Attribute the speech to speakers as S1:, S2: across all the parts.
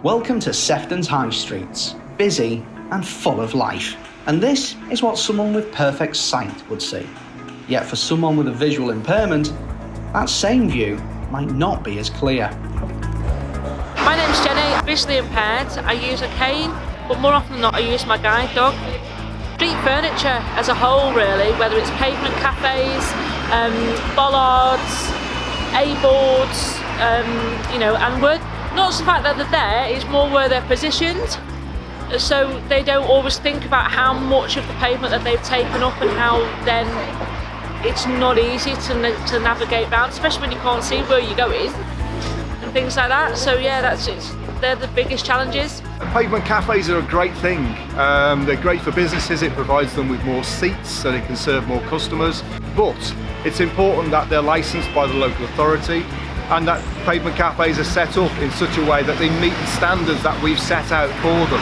S1: Welcome to Sefton's High Streets, busy and full of life. And this is what someone with perfect sight would see. Yet for someone with a visual impairment, that same view might not be as clear.
S2: My name's Jenny, visually impaired. I use a cane, but more often than not I use my guide dog. Street furniture as a whole really, whether it's pavement cafes, bollards, A-boards, and we're not the fact that they're there, it's more where they're positioned. So they don't always think about how much of the pavement that they've taken up and how then it's not easy to navigate around, especially when you can't see where you're going and things like that. So yeah, they're the biggest challenges.
S3: Pavement cafes are a great thing. They're great for businesses. It provides them with more seats so they can serve more customers. But it's important that they're licensed by the local authority and that pavement cafes are set up in such a way that they meet the standards that we've set out for them.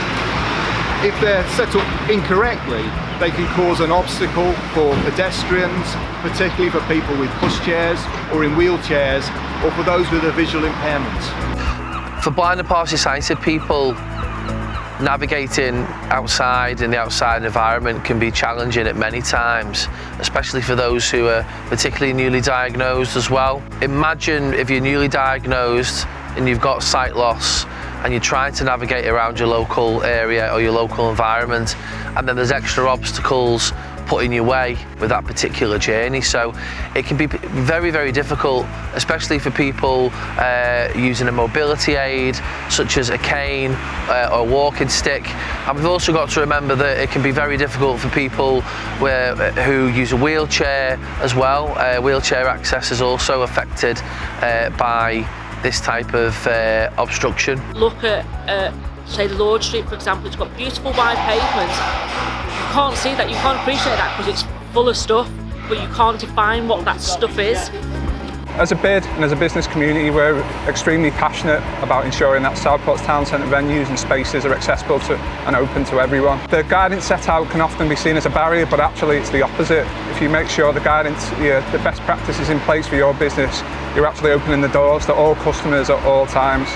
S3: If they're set up incorrectly, they can cause an obstacle for pedestrians, particularly for people with pushchairs or in wheelchairs, or for those with a visual impairment.
S4: For blind and partially sighted people, navigating outside in the outside environment can be challenging at many times, especially for those who are particularly newly diagnosed as well. Imagine if you're newly diagnosed and you've got sight loss and you're trying to navigate around your local area or your local environment, and then there's extra obstacles put in your way with that particular journey. So it can be very, very difficult, especially for people using a mobility aid such as a cane or a walking stick. And we've also got to remember that it can be very difficult for people who use a wheelchair as well. Wheelchair access is also affected by this type of obstruction.
S2: Look at say Lord Street, for example. It's got beautiful wide pavements. You can't see that, you can't appreciate that because it's full of stuff, but you can't define what that stuff is.
S5: As a bid and as a business community, we're extremely passionate about ensuring that Southport's town centre venues and spaces are accessible to and open to everyone. The guidance set out can often be seen as a barrier, but actually it's the opposite. If you make sure the guidance, the best practices in place for your business, you're actually opening the doors to all customers at all times.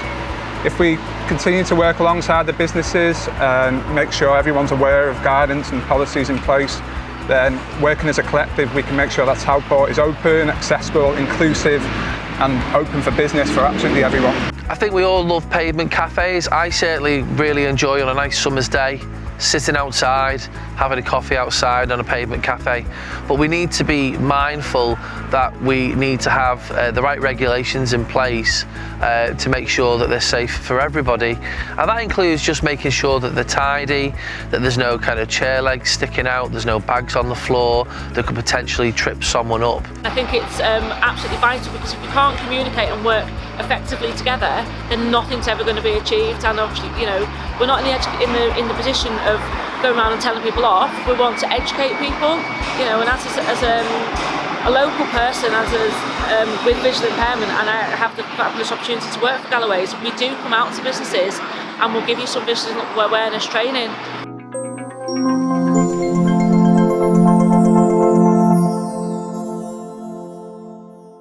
S5: If we continue to work alongside the businesses and make sure everyone's aware of guidance and policies in place, then working as a collective, we can make sure that Southport is open, accessible, inclusive and open for business for absolutely everyone.
S4: I think we all love pavement cafes. I certainly really enjoy on a nice summer's day sitting outside, having a coffee outside on a pavement cafe. But we need to be mindful that we need to have the right regulations in place to make sure that they're safe for everybody. And that includes just making sure that they're tidy, that there's no kind of chair legs sticking out, there's no bags on the floor that could potentially trip someone up.
S2: I think it's absolutely vital, because if we can't communicate and work effectively together, then nothing's ever going to be achieved. And obviously, we're not in the position of going around and telling people off. We want to educate people, and as a local person, with visual impairment, and I have the fabulous opportunity to work for Galloway's, we do come out to businesses and we'll give you some visual awareness training.